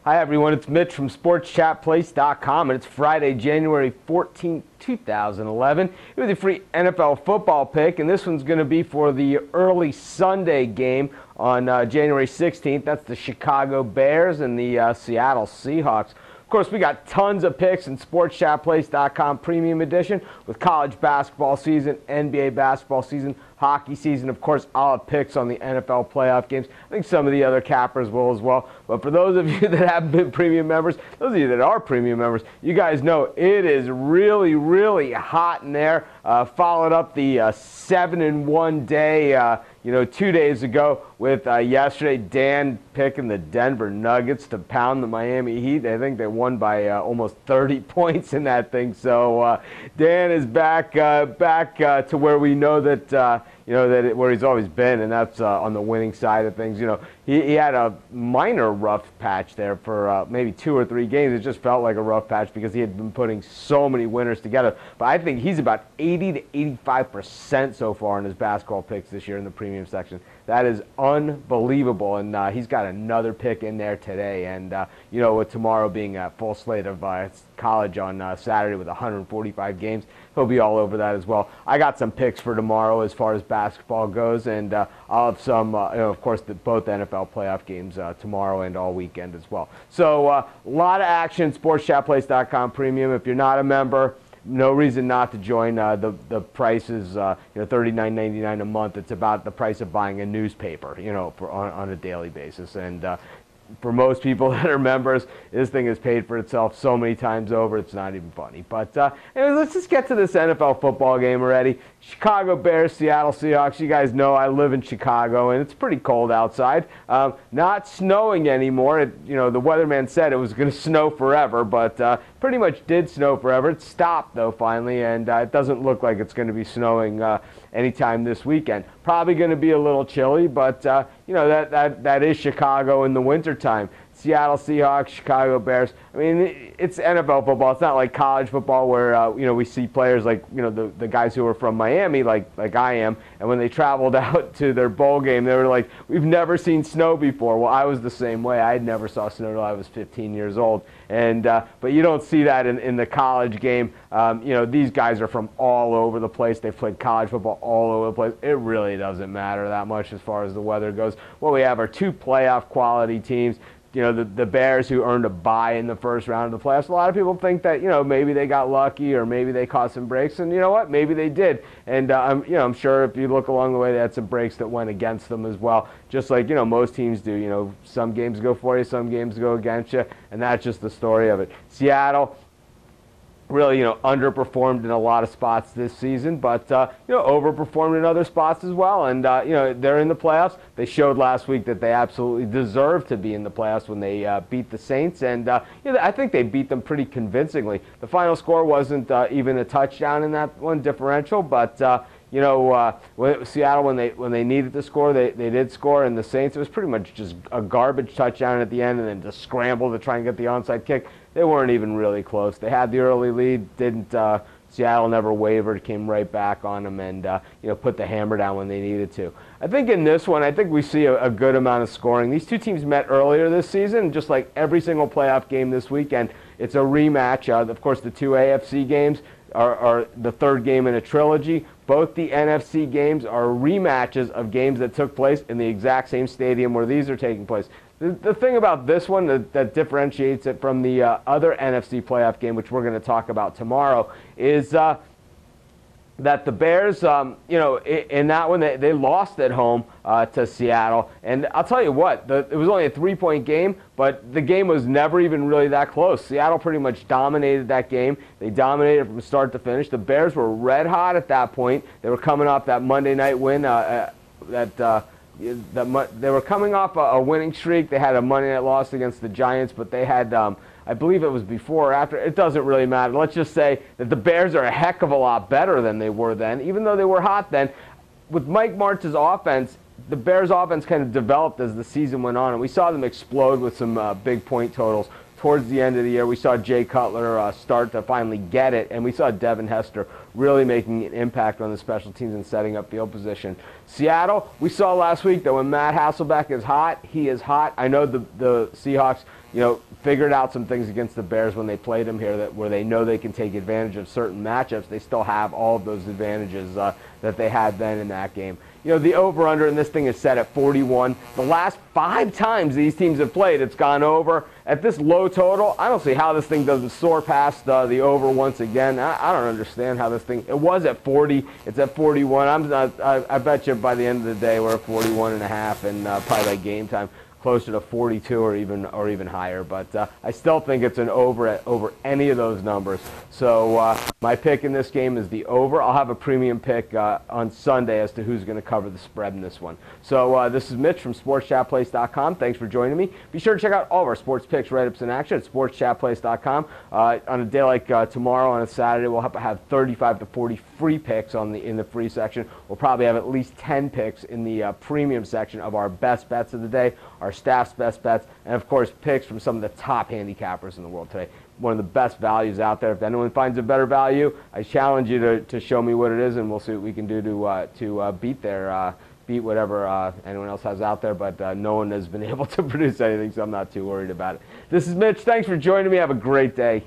Hi, everyone. It's Mitch from SportsChatPlace.com, and it's Friday, January 14th, 2011. With a free NFL football pick, and this one's going to be for the early Sunday game on January 16th. That's the Chicago Bears and the Seattle Seahawks. Of course, we got tons of picks in SportsChatPlace.com Premium Edition with college basketball season, NBA basketball season, hockey season. Of course, I'll have picks on the NFL playoff games. I think some of the other cappers will as well. But for those of you that haven't been premium members, those of you that are premium members, you guys know it is really, really hot in there. Followed up the 7-1 day 2 days ago with yesterday Dan picking the Denver Nuggets to pound the Miami Heat. I think they won by almost 30 points in that thing. So Dan is back to where we know that where he's always been, and that's on the winning side of things. He had a minor rough patch there for maybe 2 or 3 games. It just felt like a rough patch because he had been putting so many winners together. But I think he's about 80 to 85% so far in his basketball picks this year in the premium section. That is unbelievable, and he's got another pick in there today. And with tomorrow being a full slate of college on Saturday with 145 games, he'll be all over that as well. I got some picks for tomorrow as far as basketball goes, and I'll have some, of course, both NFL playoff games tomorrow and all weekend as well. So a lot of action. SportsChatPlace.com Premium. If you're not a member, no reason not to join. The price is $39.99 a month. It's about the price of buying a newspaper, on a daily basis. And for most people that are members, this thing has paid for itself so many times over, it's not even funny. But anyways, let's just get to this NFL football game already. Chicago Bears, Seattle Seahawks. You guys know I live in Chicago, and it's pretty cold outside. Not snowing anymore. The weatherman said it was going to snow forever, but pretty much did snow forever. It stopped, though, finally, and it doesn't look like it's going to be snowing anytime this weekend. Probably going to be a little chilly, but that is Chicago in the wintertime. Seattle Seahawks, Chicago Bears. I mean, it's NFL football. It's not like college football where we see players like the guys who are from Miami, like I am, and when they traveled out to their bowl game, they were like, "We've never seen snow before." Well, I was the same way. I never saw snow until I was 15 years old, and but you don't see that in the college game. These guys are from all over the place. They've played college football all over the place. It really doesn't matter that much as far as the weather goes. What we have are 2 playoff quality teams. The Bears, who earned a bye in the first round of the playoffs. A lot of people think that, maybe they got lucky or maybe they caught some breaks. And you know what? Maybe they did. And, I'm sure if you look along the way, they had some breaks that went against them as well. Just like, most teams do. Some games go for you, some games go against you. And that's just the story of it. Seattle really, underperformed in a lot of spots this season, but, overperformed in other spots as well. And, they're in the playoffs. They showed last week that they absolutely deserve to be in the playoffs when they beat the Saints. And, I think they beat them pretty convincingly. The final score wasn't even a touchdown in that one differential, but, Seattle, when they needed to score, they did score. And the Saints, it was pretty much just a garbage touchdown at the end and then just scramble to try and get the onside kick. They weren't even really close. They had the early lead. Seattle never wavered, came right back on them, and put the hammer down when they needed to. I think in this one, we see a good amount of scoring. These two teams met earlier this season, just like every single playoff game this weekend. It's a rematch. Of course, the 2 AFC games are the third game in a trilogy. Both the NFC games are rematches of games that took place in the exact same stadium where these are taking place. The thing about this one that differentiates it from the other NFC playoff game, which we're going to talk about tomorrow, is that the Bears, in that one, they lost at home to Seattle. And I'll tell you what, it was only a 3-point game, but the game was never even really that close. Seattle pretty much dominated that game. They dominated from start to finish. The Bears were red hot at that point. They were coming off that Monday night win they were coming off a winning streak. They had a Monday night loss against the Giants, but they had, I believe it was before or after. It doesn't really matter. Let's just say that the Bears are a heck of a lot better than they were then, even though they were hot then. With Mike Martz's offense, the Bears' offense kind of developed as the season went on, and we saw them explode with some big point totals. Towards the end of the year, we saw Jay Cutler start to finally get it, and we saw Devin Hester really making an impact on the special teams and setting up field position. Seattle, we saw last week that when Matt Hasselbeck is hot, he is hot. I know the Seahawks figured out some things against the Bears when they played them here where they know they can take advantage of certain matchups. They still have all of those advantages that they had then in that game. The over-under in this thing is set at 41. The last 5 times these teams have played, it's gone over. At this low total, I don't see how this thing doesn't soar past the over once again. I don't understand how this thing, it was at 40, it's at 41. I bet you by the end of the day we're at 41.5 and probably by game time closer to 42 or even higher, but I still think it's an over any of those numbers. So my pick in this game is the over. I'll have a premium pick on Sunday as to who's going to cover the spread in this one. So this is Mitch from SportsChatPlace.com. Thanks for joining me. Be sure to check out all of our sports picks, write-ups, in action at SportsChatPlace.com. On a day like tomorrow, on a Saturday, we'll have 35 to 40 free picks in the free section. We'll probably have at least 10 picks in the premium section of our best bets of the day, our staff's best bets, and of course picks from some of the top handicappers in the world today. One of the best values out there. If anyone finds a better value, I challenge you to show me what it is, and we'll see what we can do to beat whatever anyone else has out there. But no one has been able to produce anything, so I'm not too worried about it. This is Mitch. Thanks for joining me. Have a great day.